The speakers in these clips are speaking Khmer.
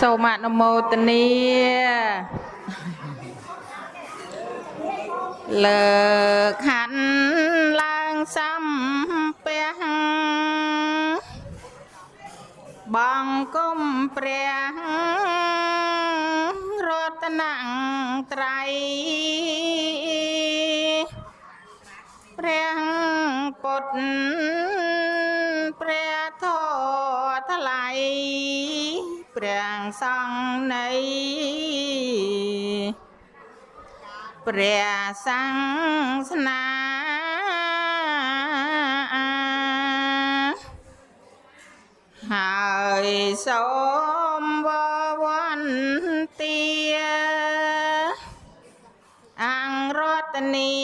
សូមអនុមោទនាលើកហាត់ឡើងសំពះបង្គំព្រះរតនត្រ័យព្រះពុទ្ធព្រះធម៌ថ្លៃព្រះសង្ឃនៃព្រះសាសនាហើយសូមវវន្តាអង្គរតនី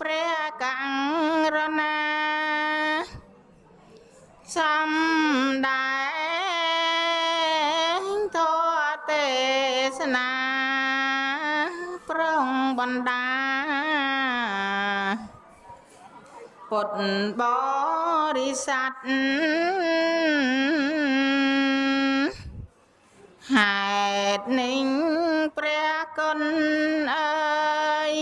ព្រះកង្រណាសំដែងធម៌ទេសនាប្រងបណ្ដាពុទ្ធបរិស័ទហេតុនឹងព្រះគុណអើយ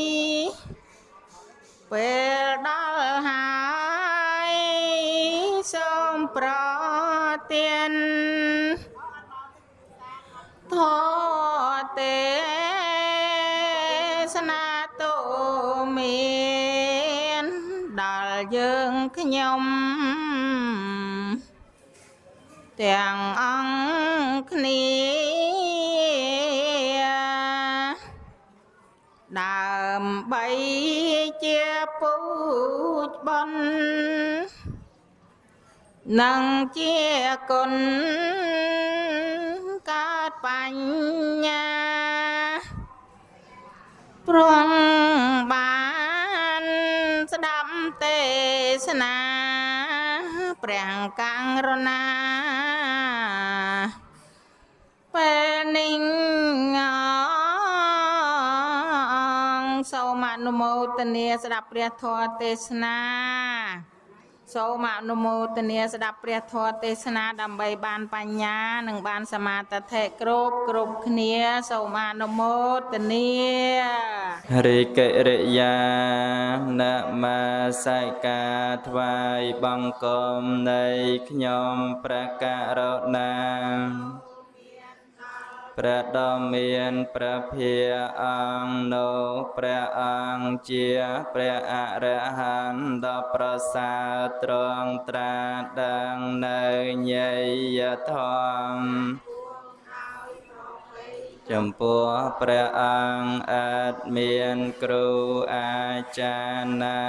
ពេលដល់ហើយសូមប្រទានធម៌ទេសនាទុមានដល់យើងខ្ញុំទាំងអង្គគ្នាដើម្បីជាពូជបុណ្យនិងជាគុណកើតបញ្ញាព្រមបានស្ដាប់ទេសនាព្រះកង្រណាពេលនេះសូមអនុមោទនាស្ដាប់ព្រះធម៌ទេសនាសូមអនុមោទនាស្ដាប់ព្រះធម៌ទេសនាដើម្បីបានបញ្ញានិងបានសមាធិគ្រប់គ្នាសូមអនុមោទនារិកិរិយានមាសកាថ្វាយបង្គំនៃខ្ញុំព្រះករុណាព្រះដ៏មានព្រះភាអង្គនោះព្រះអង្គជាព្រះអរហន្តដ៏ប្រសើរទ្រង់ត្រាស់ដឹងនៅញយធម៌ចំពោះព្រះអង្គអាចមានគ្រូអាចារ្យណា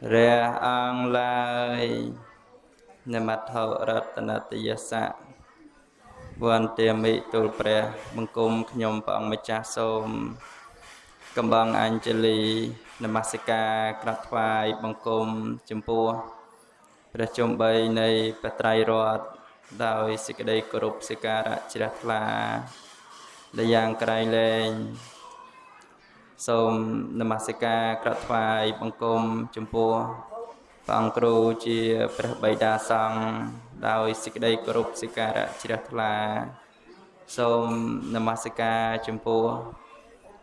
ព្រះអង្គឡើយនមត្ថរតនតយសៈវន្តាមិទូលព្រះបង្គំខ្ញុំព្រះអង្គម្ចាស់សូមកំបងអញ្ជលីនមស្ការក្រាបថ្វាយបង្គំចំពោះព្រះជន្ម3នៃព្រះត្រៃរតន៍ដោយសេចក្តីគោរពសិការៈជ្រះថ្លាដែលយ៉ាងក្រៃលែងសូមនមស្ការក្រាបថ្វាយបង្គំចំពោះព្រះអង្គគ្រូជាព្រះបិតាសង្ឃដោយសេចក្តីគោរពសិការៈជ្រះថ្លាសូមនមស្ការចំពោះ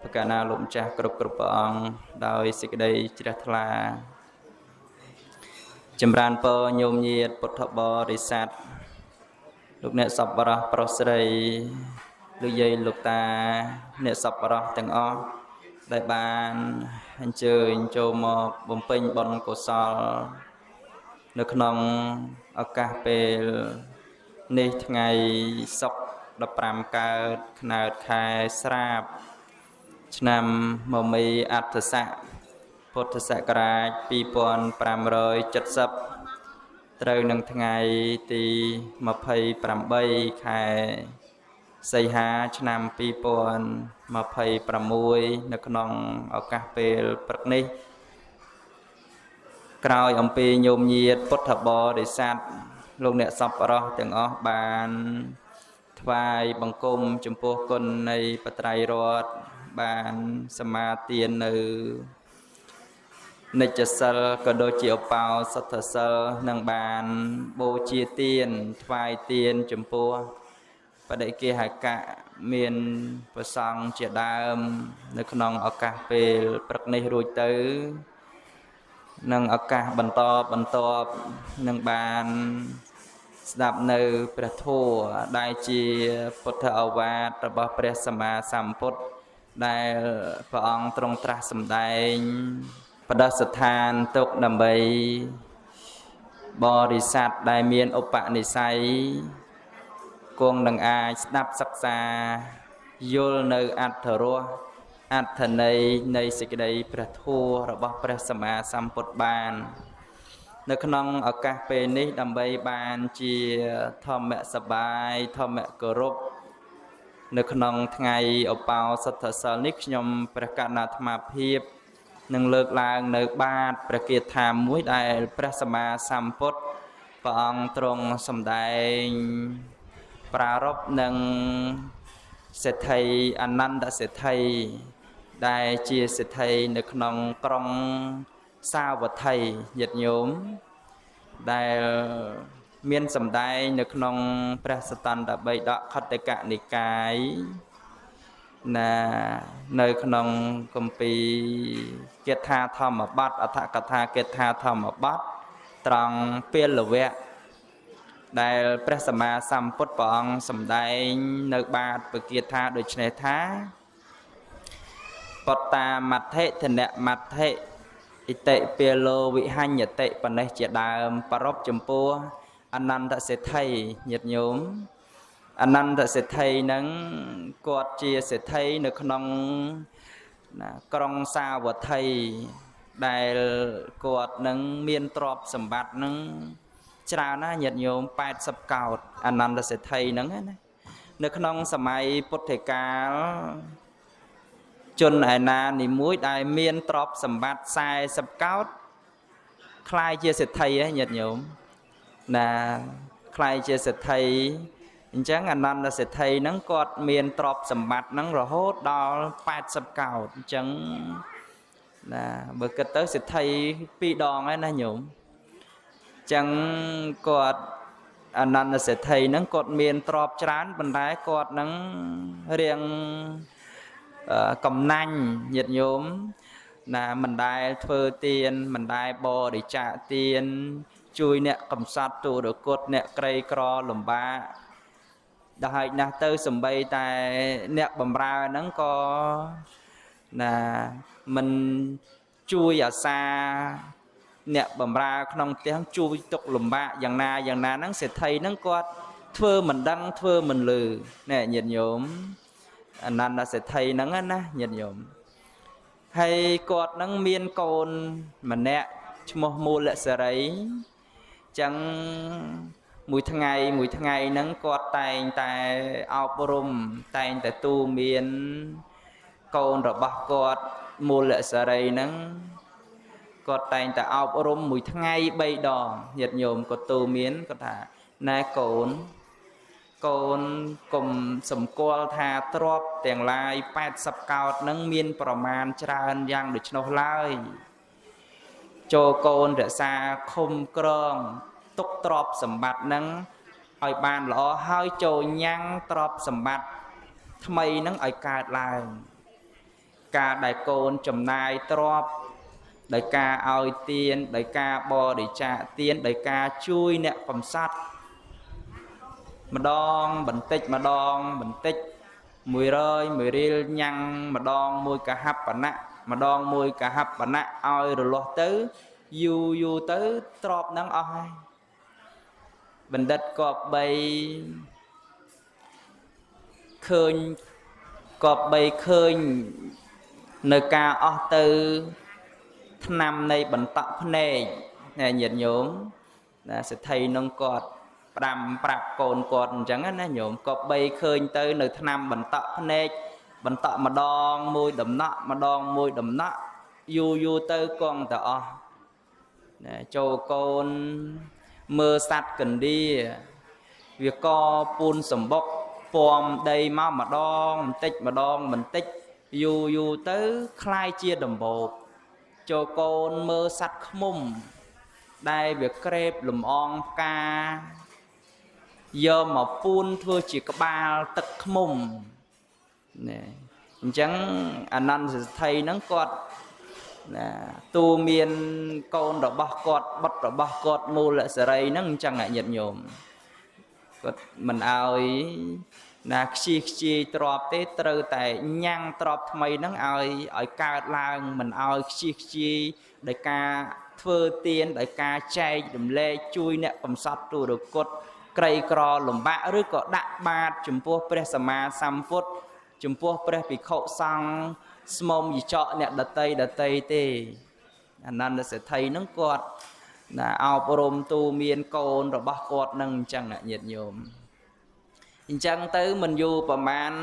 ព្រះកណាលោកម្ចាស់គ្រប់ព្រះអង្គដោយសេចក្តីជ្រះថ្លាចម្រើនពរញោមញាតពុទ្ធបរិស័ទលោកអ្នកសប្បុរសប្រុសស្រីលោកយាយលោកតាអ្នកសប្បុរសទាំងអស់ដែលបានអញ្ជើញចូលមកបំពេញបុណ្យកុសលនៅក្នុងឱកាសពេលនេះថ្ងៃសុក្រ15កើតខ្នើតខែស្រាបឆ្នាំមមីអដ្ឋស័កពុទ្ធសករាជ2570ត្រូវនឹងថ្ងៃទី28ខែសីហាឆ្នាំ2026នៅក្នុងឱកាសពេលព្រឹកនេះក្រោយអំពីញោមញាតពុទ្ធបរិស័ទលោកអ្នកសប្បុរសទាំងអស់បានថ្វាយបង្គំចំពោះគុណនៃបត្រៃរតន៍បានសមាទាននៅ និច្ចសិលក៏ដូចជាឧបោសថសិលនឹងបានបូជាទានថ្វាយទានចំពោះបដិគិហកៈមានប្រសង់ជាដើមនៅក្នុងឱកាសពេលព្រឹកនេះរួចទៅនឹងឱកាសបន្តនឹងបានស្ដាប់នៅព្រះធម៌ដែលជាពុទ្ធឱវាទរបស់ព្រះសម្មាសម្ពុទ្ធដែលព្រះអង្គទ្រង់ត្រាស់សម្ដែងបដិស្ថានទុកដើម្បីបរិស័ទដែលមានឧបនិស្ស័យគង់នឹងអាចស្ដាប់សិក្សាយល់នៅអត្ថរសអត្ថន័យនៃសេចក្តីព្រះធម៌របស់ព្រះសម្មាសម្ពុទ្ធបាននៅក្នុងឱកាសពេលនេះដើម្បីបានជាធម្មសបាយធម្មគោរពនៅក្នុងថ្ងៃឧបោសថសិលនេះខ្ញុំព្រះកណ្ណាអាត្មាភាពនឹងលើកឡើងនៅបាតព្រះគាថាមួយដែលព្រះសម្មាសម្ពុទ្ធព្រះអង្គទ្រង់សម្ដែងប្រារព្ធនឹងសេដ្ឋីអនន្តសេដ្ឋីដែលជាសេដ្ឋីនៅក្នុងក្រុងសាវត្ថីញាតិញោមដែលមានសម្ដែងនៅក្នុងព្រះសតន្តបិដកខត្តកនិកាយនៅក្នុងគម្ពីរគាថាធម្មបទអដ្ឋកថាគាថាធម្មបទត្រង់ពេលវៈដែលព្រះសម្មាសម្ពុទ្ធព្រះអង្គសម្ដែងនៅបាតពគាថាដូចនេះថាបត្តាមត្ថិធនៈមត្ថិអិតិពេលោវិហញ្ញតិបណេះជាដើមប្រពចំពោះអនន្តសេដ្ឋីញាតិញោមអនន្តសេដ្ឋីនឹងគាត់ជាសេដ្ឋីនៅក្នុងក្រុងសាវត្ថីដែលគាត់នឹងមានទ្រព្យសម្បត្តិនឹងច្រើនណាស់ញាតិញោម80កោដអនន្តសេដ្ឋីហ្នឹងណានៅក្នុងសម័យពុទ្ធកាលជនឯណានីមួយដែលមានទ្រព្យសម្បត្តិ40កោដคล้ายជាសេដ្ឋីហ៎ញាតិញោមណាคล้ายជាសេដ្ឋីអញ្ចឹងអនន្តសេដ្ឋីហ្នឹងគាត់មានទ្រព្យសម្បត្តិហ្នឹងរហូតដល់80កោដអញ្ចឹងណាបើគិតទៅសេដ្ឋី2ដងហើយណាញោមចឹងគាត់អនន្តសេដ្ឋីហ្នឹងគាត់មានទ្រព្យច្រើនប៉ុន្តែគាត់ហ្នឹងរៀងកំណាញ់ញាតិញោមណាមិនដែលធ្វើទានមិនដែលបរិច្ចាគទានជួយអ្នកកំសត់ទុរគតអ្នកក្រីក្រលំបាកដល់ហើយណាស់ទៅសំបីតែអ្នកបំរើហ្នឹងក៏ណាមិនជួយអាសាអ្នកបំរើក្នុងផ្ទះជួយទុកលំបាកយ៉ាងណាហ្នឹងសេដ្ឋីហ្នឹងគាត់ធ្វើមិនដឹងធ្វើមិនលឺណែញាតិញោមអនន្តសេដ្ឋីហ្នឹងណាញាតិញោមហើយគាត់ហ្នឹងមានកូនម្នាក់ឈ្មោះមូលសេរីចឹងមួយថ្ងៃហ្នឹងគាត់តែងតែអប់រំតែងតែទូមានកូនរបស់គាត់មូលសេរីហ្នឹងគាត់តែងតែអប់រំមួយថ្ងៃ3ដងញាតិញោមក៏ទូមានគាត់ថាណែកូនកុំសម្គាល់ថាទ្រព្យទាំងឡាយ80កោដហ្នឹងមានប្រមាណច្រើនយ៉ាងដូច្នោះឡើយចូលកូនរក្សាឃុំក្រងទុកទ្រព្យសម្បត្តិហ្នឹងឲ្យបានល្អហើយចូលញ៉ាំងទ្រព្យសម្បត្តិថ្មីហ្នឹងឲ្យកើតឡើងការដែលកូនចំណាយទ្រព្យដោយការឲ្យទានដោយការបរិច្ចាគទានដោយការជួយអ្នកកំសត់ម្ដងបន្តិច100 100រៀលញ៉ាំងម្ដង1កហបណៈម្ដង1កហបណៈឲ្យរលាស់ទៅយូរទៅទ្របហ្នឹងអស់ហើយបណ្ឌិតគប្បីឃើញនៅការអស់ទៅឆ្នាំនៃបន្តក់ភ្នែកញាតិញោមណាសេដ្ឋីនឹងគាត់ផ្ដាំប្រាប់កូនគាត់អញ្ចឹងណាញោមក៏បីឃើញទៅនៅឆ្នាំបន្តក់ភ្នែកបន្តក់ម្ដងមួយដំណក់យូរទៅកងទៅអស់ណាចូលកូនមើលសัตว์កណ្ដៀវាកពូនសម្បុកពំដីមកម្ដងបន្តិចយូរទៅคล้ายជាដំបូក ចូលកូនមើលសัตว์ខ្មុំដែលវាក្រេបលំអងផ្កាយកមកពូនធ្វើជាក្បាលទឹកខ្មុំណែអញ្ចឹងអនន្តសេដ្ឋីហ្នឹងគាត់ណាទូមានកូនរបស់គាត់បុត្ររបស់គាត់មូលសេរីហ្នឹងអញ្ចឹងញាតិញោមគាត់មិនអោយណាខ្ជិះខ្ជាយទ្របទេត្រូវតែញ៉ាំងទ្របថ្មីហ្នឹងឲ្យកើតឡើងមិនអោយខ្ជិះខ្ជាយដោយការធ្វើទានដោយការចែករំលែកជួយអ្នកកំសត់ទុរគតក្រីក្រលំបាកឬក៏ដាក់បាតចំពោះព្រះសម្មាសម្ពុទ្ធចំពោះព្រះភិក្ខុសង្ឃស្មុំយចកអ្នកដតីទេអនន្តសេដ្ឋីហ្នឹងគាត់ណាអប់រំទូមានកូនរបស់គាត់នឹងអញ្ចឹងញាតិញោមអញ្ចឹងទៅមិនយូរប្រមាណ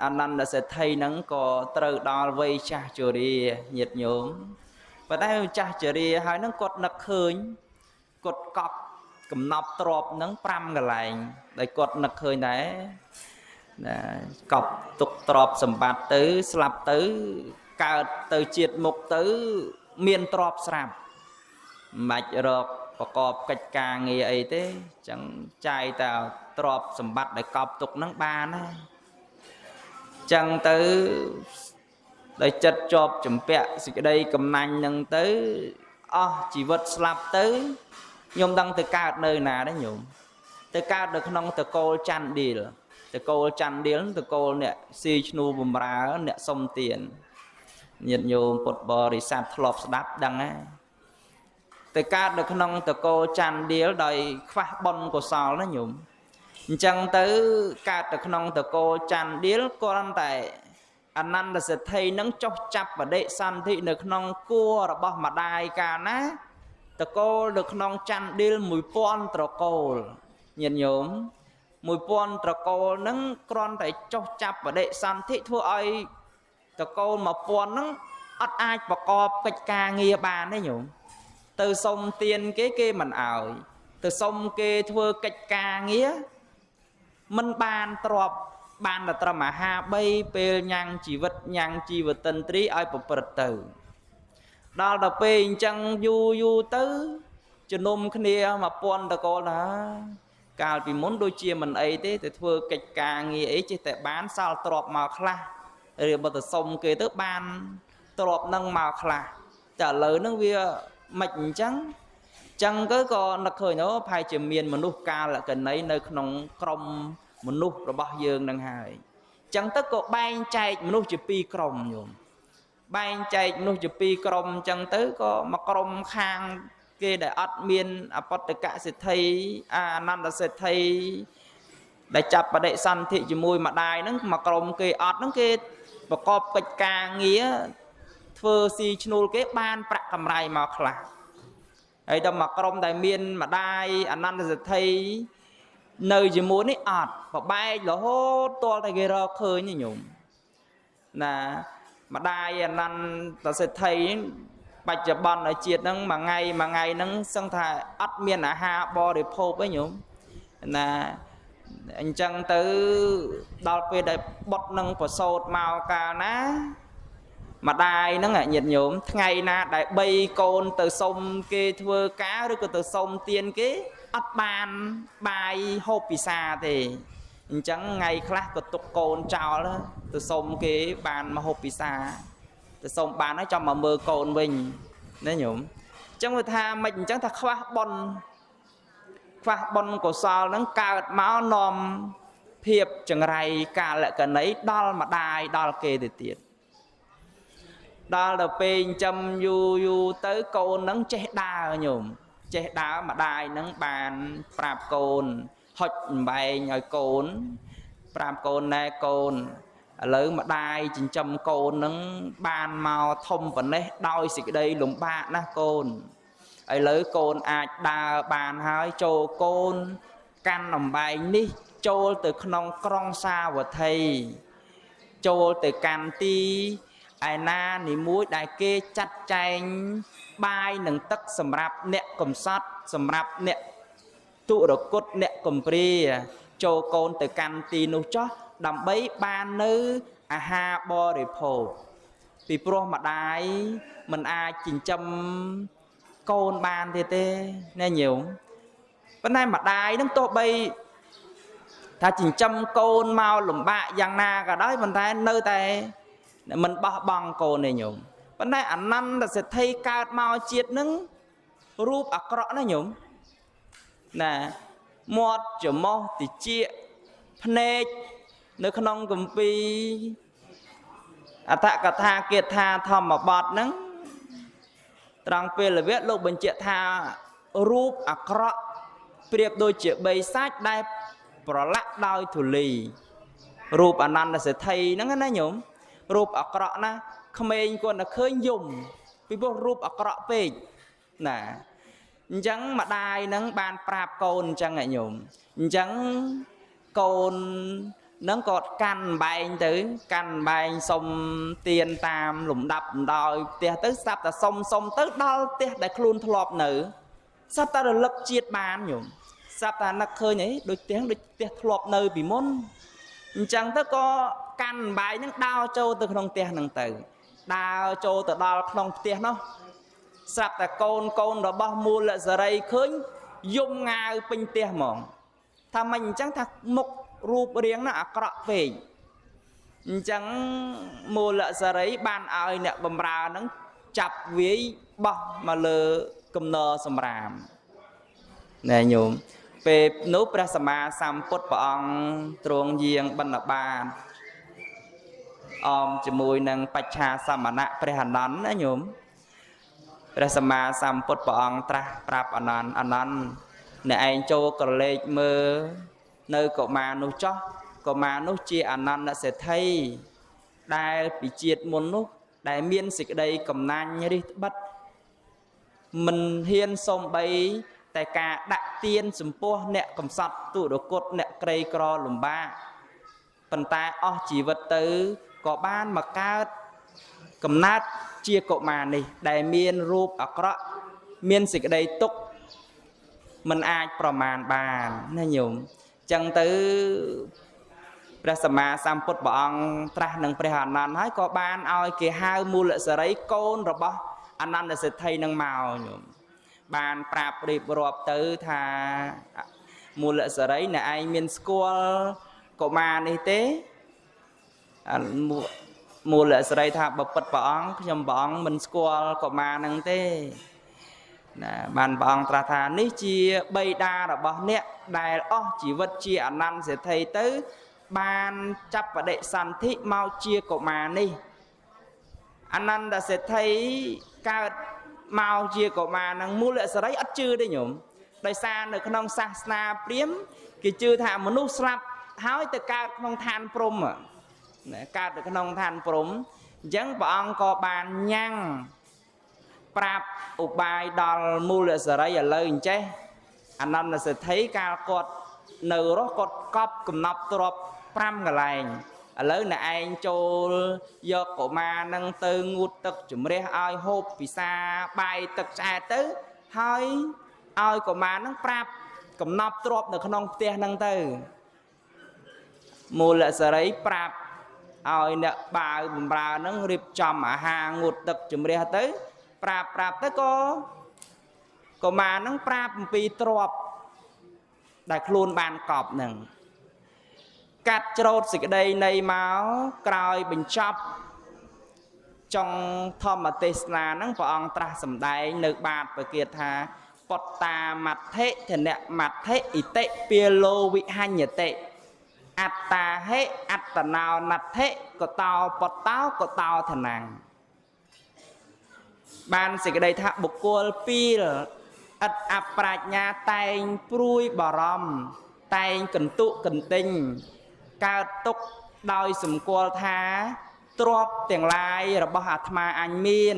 អនន្តសេដ្ឋីហ្នឹងក៏ត្រូវដល់វ័យចាស់ជរាញាតិញោមប៉ុន្តែចាស់ជរាហើយហ្នឹងគាត់នឹកឃើញគាត់កប់កំណប់ទ្របហ្នឹង5កន្លែងដែលគាត់នឹកឃើញដែរណាកប់ទុកទ្របសម្បត្តិទៅស្លាប់ទៅកើតទៅជាតិមុខទៅមានទ្របស្រាប់មិនបាច់រកប្រកបកិច្ចការងារអីទេចឹងចាយតែទ្របសម្បត្តិដែលកប់ទុកហ្នឹងបានហើយចឹងទៅដោយចិត្តជាប់ចម្ពាក់សេចក្តីកំណាញ់ហ្នឹងទៅអស់ជីវិតស្លាប់ទៅខ្ញុំដឹងទៅកើតនៅណាដែរញោមទៅកើតនៅក្នុងតកូលច័ន្ទឌីលតកូលច័ន្ទឌីលតកូលអ្នកស៊ីឈ្នួលបំរើអ្នកសុំទានញាតិញោមពុទ្ធបរិស័ទធ្លាប់ស្ដាប់ដឹងហើយទៅកើតនៅក្នុងតកូលច័ន្ទឌីលដោយខ្វះបុណ្យកុសលណាញោមអញ្ចឹងទៅកើតទៅក្នុងតកូលច័ន្ទឌីលគ្រាន់តែអនន្តសេដ្ឋីនឹងចុះចាប់បដិសន្ធិនៅក្នុងគួររបស់ម្ដាយកាលណាតកូលនៅក្នុងច័ន្ទឌីល1000ត្រកូលញាតិញោម1000ត្រកូលហ្នឹងគ្រាន់តែចុះចាប់បដិសន្ធិធ្វើឲ្យតកូល1000ហ្នឹងអត់អាចប្រកបកិច្ចការងារបានទេញោមទៅសុំទានគេមិនអោយទៅសុំគេធ្វើកិច្ចការងារមិនបានទ្របបានតែត្រឹមអាហារ3ពេលញ៉ាំងជីវិតញ៉ាំងជីវតិន្ទ្រីឲ្យប្រព្រឹត្តទៅដល់ទៅពេលអញ្ចឹងយូរទៅជំនុំគ្នា1000តកូលណាកាលពីមុនដូចជាមិនអីទេទៅធ្វើកិច្ចការងារអីចេះតែបានសល់ទ្របមកខ្លះឬបើទៅសុំគេទៅបានទ្របនឹងមកខ្លះតែឥឡូវហ្នឹងវាមិនអញ្ចឹងក៏នឹកឃើញប្រហែលជាមានមនុស្សកាលកណីនៅក្នុងក្រុមមនុស្សរបស់យើងនឹងហើយអញ្ចឹងទៅក៏បែងចែកមនុស្សជា2ក្រុមញោមបែងចែកមនុស្សជា2ក្រុមអញ្ចឹងទៅក៏មកក្រុមខាងគេដែលអត់មានអបតកសិទ្ធិអានន្តសិទ្ធិដែលចាប់បដិសន្ធិជាមួយម្ដាយហ្នឹងមកក្រុមគេអត់ហ្នឹងគេប្រកបកិច្ចការងារធ្វើស៊ីឈ្នួលគេបានប្រាក់កម្រៃមកខ្លះហើយដល់មកក្រុមដែលមានម្ដាយអនន្តសិទ្ធិនៅជាមួយនេះអត់បបែករហូតទាល់តែគេរកឃើញនេះញោមណាម្ដាយអនន្តសិទ្ធិបច្ចុប្បន្ននៅជាតិហ្នឹងមួយថ្ងៃហ្នឹងសឹងថាអត់មានអាហារបរិភោគទេញោមណាអញ្ចឹងទៅដល់ពេលដែលបុតនឹងប្រសូតមកកាលណាម្ដាយហ្នឹងញាតិញោមថ្ងៃណាដែល3កូនទៅសុំគេធ្វើការឬក៏ទៅសុំទានគេអត់បានបាយហូបពិសាទេអញ្ចឹងថ្ងៃខ្លះក៏ទុកកូនចោលទៅសុំគេបានមកហូបពិសាទៅសុំបានហើយចាំមកមើលកូនវិញណាញោមអញ្ចឹងវាថាមិនអញ្ចឹងថាខ្វះបុណ្យកុសលហ្នឹងកើតមកនាំភាពចង្រៃកាលកណីដល់ម្ដាយដល់គេទៅទៀតដល់ទៅពេលចិញ្ចឹមយូរទៅកូនហ្នឹងចេះដើរញោមចេះដើរម្ដាយហ្នឹងបានប្រាប់កូនហុចអំបែងឲ្យកូនប្រាប់កូនណែកូនឥឡូវម្ដាយចិញ្ចឹមកូនហ្នឹងបានមកធំប៉ុណ្ណេះដោយសេចក្តីលំបាកណាស់កូនឥឡូវកូនអាចដើរបានហើយចូលកូនកាន់អំបែងនេះចូលទៅក្នុងក្រុងសាវត្ថីចូលទៅកាន់ទីឯណានីមួយដែលគេចាត់ចែងបាយនិងទឹកសម្រាប់អ្នកកំសត់សម្រាប់អ្នកទុរគតអ្នកកំព្រាចូលកូនទៅកាន់ទីនោះចោះដើម្បីបាននៅអាហារបរិភោគ ពីព្រោះម្ដាយមិនអាចចិញ្ចឹមកូនបានទេណែញោមប៉ុន្តែម្ដាយនឹងទោះបីថាចិញ្ចឹមកូនមកលំបាកយ៉ាងណាក៏ដោយប៉ុន្តែនៅតែមិនបោះបង់កូនទេញោមប៉ុន្តែអនន្តសេដ្ឋីកើតមកជាតិនឹងរូបអាក្រក់ណាញោមណាមាត់ច្រមុះតិចភ្នែកនៅក្នុងគម្ពីរអដ្ឋកថាគាថាធម្មបទហ្នឹងត្រង់ពេលវេលោកបញ្ជាក់ថារូបអាក្រក់ប្រៀបដូចជាបីសាច់ដែលប្រឡាក់ដោយធូលីរូបអនន្តសេដ្ឋីហ្នឹងណាញោមរូបអាក្រក់ណាក្មេងគាត់តែឃើញយំពីព្រោះរូបអាក្រក់ពេកណាអញ្ចឹងម្ដាយហ្នឹងបានប្រាប់កូនអញ្ចឹងឯញោមអញ្ចឹងកូននឹងគាត់កាន់បែងទៅកាន់បែងសុំទៀនតាមលំដាប់លំដោយផ្ទះទៅស្រាប់តែសុំទៅដល់ផ្ទះដែលខ្លួនធ្លាប់នៅស្រាប់តែរលឹកជាតិបានញោមស្រាប់តែនឹកឃើញអីដូចផ្ទះធ្លាប់នៅពីមុនអញ្ចឹងទៅក៏កាន់បែងនឹងដើរចូលទៅក្នុងផ្ទះហ្នឹងទៅដើរចូលទៅដល់ក្នុងផ្ទះនោះស្រាប់តែកូនរបស់មូលសរីឃើញយំងាវពេញផ្ទះហ្មងថាមិនអញ្ចឹងថាមុខរូបរាងនោះអាក្រក់ពេកអញ្ចឹងមូលសរីបានឲ្យអ្នកបម្រើហ្នឹងចាប់វាយបោះមកលើគំនរសម្រាមណែញោមពេលនោះព្រះសម្មាសម្ពុទ្ធព្រះអង្គទ្រង់យាងបណ្ឌបាតអមជាមួយនឹងបច្ឆាសមណៈព្រះអនន្តណាញោមព្រះសម្មាសម្ពុទ្ធព្រះអង្គត្រាស់ប្រាប់អនន្តអ្នកឯងចូលក្រឡេកមើលនៅកុមារនោះចោះកុមារនោះជាអនន្តសេដ្ឋីដែលពីជាតិមុននោះដែលមានសេចក្តីកំណាញ់រិះត្បិតមិនហ៊ានសំបីតែការដាក់ទានចំពោះអ្នកកំសត់ទុរគតអ្នកក្រីក្រលំបាកប៉ុន្តែអស់ជីវិតទៅក៏បានមកកើតកំណើតជាកុមារនេះដែលមានរូបអាក្រក់មានសេចក្តីទុក្ខមិនអាចប្រមាណបានណាញោមចឹងទៅព្រះសម្មាសម្ពុទ្ធព្រះអង្គត្រាស់នឹងព្រះអនន្តហើយក៏បានឲ្យគេហៅមូលសរីកូនរបស់អនន្តសេដ្ឋីនឹងមកញោមបានប្រាប់រៀបរាប់ទៅថាមូលសរីអ្នកឯងមានស្គាល់កុមារនេះទេមូលសរីថាបពិតព្រះអង្គខ្ញុំព្រះអង្គមិនស្គាល់កុមារនឹងទេណាបានព្រះអង្គត្រាស់ថានេះជាបិតារបស់អ្នកដែលអស់ជីវិតជាអនន្តសេដ្ឋីទៅបានចាប់បដិសន្ធិមកជាកុមារនេះអនន្តសេដ្ឋីកើតមកជាកុមារនឹងមូលសរីអត់ជឿទេញោមដោយសារនៅក្នុងសាសនាព្រាហ្មណ៍គេជឿថាមនុស្សស្លាប់ហើយទៅកើតក្នុងឋានព្រហ្មកើតនៅក្នុងឋានព្រហ្មអញ្ចឹងព្រះអង្គក៏បានញ៉ាំងប្រាប់ឧបាយដល់មូលសរីឥឡូវអញ្ចេះអនន្តសេដ្ឋីកាលគាត់នៅរស់គាត់កប់កំណប់ទ្រព្យ5កន្លែងឥឡូវអ្នកឯងចូលយកកុមារនឹងទៅងូតទឹកជំរះឲ្យហូបពិសាបាយទឹកឆ្អែតទៅហើយឲ្យកុមារនឹងប្រាប់កំណប់ទ្រព្យនៅក្នុងផ្ទះនឹងទៅមូលសរីប្រាប់ឲ្យអ្នកបាវបំរើនឹងរៀបចំអាហាรงូតទឹកជំរះទៅប្រាប់ទៅក៏កុមារនឹងប្រាប់អំពីទ្រព្យដែលខ្លួនបានកប់នឹងកាត់ច្រូតសេចក្តីនៃមកក្រោយបញ្ចប់ចុងធម្មទេសនាហ្នឹងព្រះអង្គត្រាស់សម្ដែងនៅបាតប្រគាថាពតតាមត្ថិធនៈមត្ថិអិតិពាលោវិហញ្ញតិអត្តាហេអត្តណោណដ្ឋិកតោពតោកតោធនាំងបានសេចក្តីថាបុគ្គលពីរឥតអប្រាជ្ញាតែងព្រួយបារម្ភតែងកន្ទុកន្ទិញកើតទុកដោយសម្គាល់ថាទ្រព្យទាំងឡាយរបស់អាត្មាអញមាន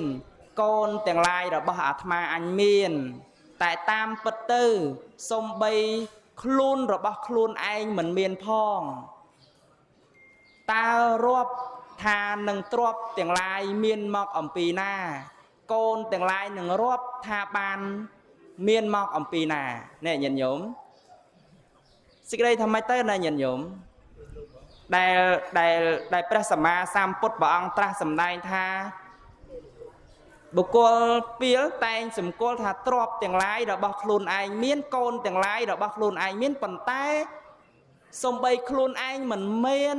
កូនទាំងឡាយរបស់អាត្មាអញមានតែតាមពិតទៅសំបីខ្លួនរបស់ខ្លួនឯងមិនមានផងតើរាប់ថានឹងទ្រព្យទាំងឡាយមានមកអំពីណាកូនទាំងឡាយនឹងរាប់ថាបានមានមកអំពីណាណែញាតិញោមសេចក្តីថាម៉េចទៅណាញាតិញោម ដែលព្រះសម្មាសម្ពុទ្ធព្រះអង្គត្រាស់សម្ដែងថាបុគ្គលពីលតែងសម្គាល់ថាទ្រព្យទាំងឡាយរបស់ខ្លួនឯងមានកូនទាំងឡាយរបស់ខ្លួនឯងមានប៉ុន្តែសំបីខ្លួនឯងមិនមែន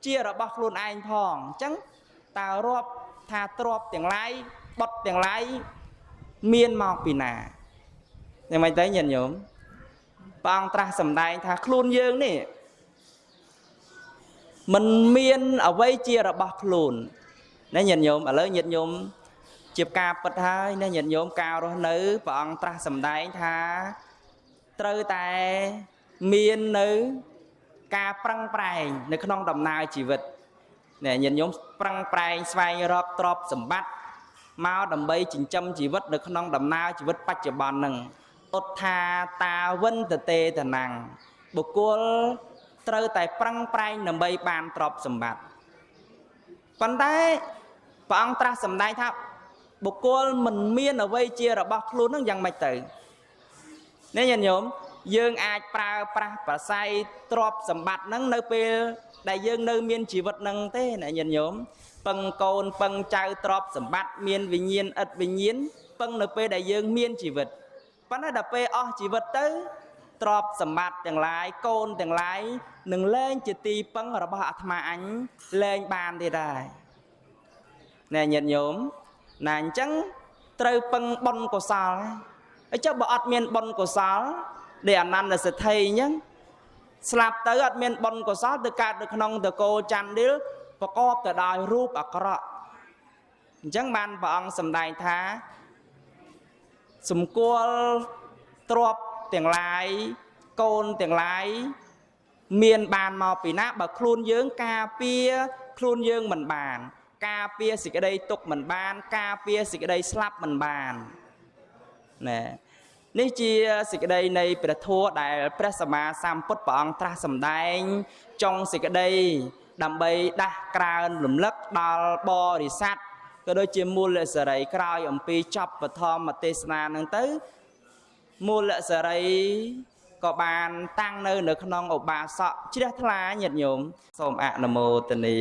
ជារបស់ខ្លួនឯងផងអញ្ចឹងតើរាប់ថាទ្រព្យទាំងឡាយបុត្រទាំងឡាយមានមកពីណាយ៉ាងម៉េចទៅញាតិញោមព្រះអង្គត្រាស់សម្ដែងថាខ្លួនយើងនេះមិនមានអ្វីជារបស់ខ្លួនណាញាតិញោមឥឡូវញាតិញោមជាការពិតហើយណាញាតិញោមការរស់នៅព្រះអង្គត្រាស់សម្ដែងថាត្រូវតែមាននៅការប្រឹងប្រែងនៅក្នុងដំណើរជីវិតញាតិញោមប្រឹងប្រែងស្វែងរកទ្រព្យសម្បត្តិមកដើម្បីចិញ្ចឹមជីវិតនៅក្នុងដំណើរជីវិតបច្ចុប្បន្នហ្នឹងឧទ្ថាតាវិនតតេតណាំងបុគ្គលត្រូវតែប្រឹងប្រែងដើម្បីបានទ្រព្យសម្បត្តិប៉ុន្តែព្រះអង្គត្រាស់សម្ដែងថាបុគ្គលមិនមានអ្វីជារបស់ខ្លួននឹងយ៉ាងម៉េចទៅនេះញាតិញោមយើងអាចប្រើប្រាស់ប្រស័យទ្រព្យសម្បត្តិនឹងនៅពេលដែលយើងនៅមានជីវិតនឹងទេណាញាតិញោមពឹងកូនពឹងចៅទ្រព្យសម្បត្តិមានវិញ្ញាណឥតវិញ្ញាណពឹងនៅពេលដែលយើងមានជីវិតប៉ុន្តែដល់ពេលអស់ជីវិតទៅទ្រព្យសម្បត្តិទាំងឡាយកូនទាំងឡាយនឹងលែងជាទីពឹងរបស់អាត្មាអញលែងបានទេដែរណែញាតិញោមណាអញ្ចឹងត្រូវពឹងបុណ្យកុសលហើយចុះបើអត់មានបុណ្យកុសលដែលអនន្តសិទ្ធិអញ្ចឹងស្លាប់ទៅអត់មានបុណ្យកុសលទៅកើតនៅក្នុងតកូលចន្ទឌិលប្រកបទៅដោយរូបអាក្រក់អញ្ចឹងបានព្រះអង្គសម្ដែងថាសម្គាល់ទ្រព្យទាំងឡាយកូនទាំងឡាយមានបានមកពីណាបើខ្លួនយើងការពារខ្លួនយើងមិនបានការពារសេចក្តីទុក្ខមិនបានការពារសេចក្តីស្លាប់មិនបានណែនេះជាសេចក្តីនៃព្រះធម៌ដែលព្រះសម្មាសម្ពុទ្ធព្រះអង្គត្រាស់សម្ដែងចុងសេចក្តីដើម្បីដាស់ក្រើនរំលឹកដល់បរិស័ទក៏ដូចជាមូលសេរីក្រោយអំពីចប់បឋមទេសនានឹងទៅមូលសេរីក៏បានតាំងនៅក្នុងឧបាសកជ្រះថ្លាញាតិញោមសូមអនុមោទនា